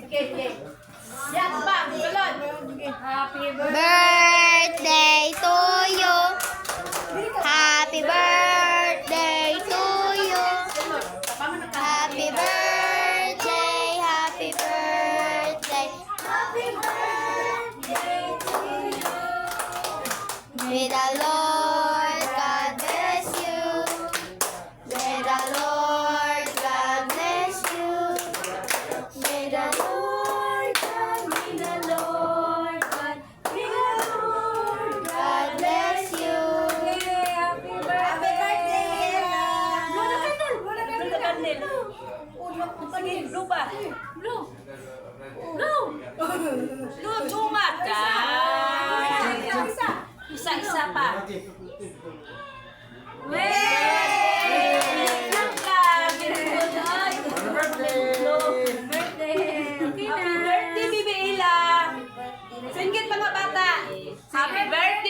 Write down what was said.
Yan ba? Balon. Happy Birthday to you. Happy birthday to you. Happy birthday, happy birthday. Happy birthday to you. May the Lord God bless you. May the Lord God bless you. May the Lord God, may the Lord God, may the Lord God bless you. Happy birthday, Blue ba? Blue. Blue. Blue, tungat. Isa-isa pa. Happy birthday, Bibi Ila. Singgit mga bata. Happy birthday.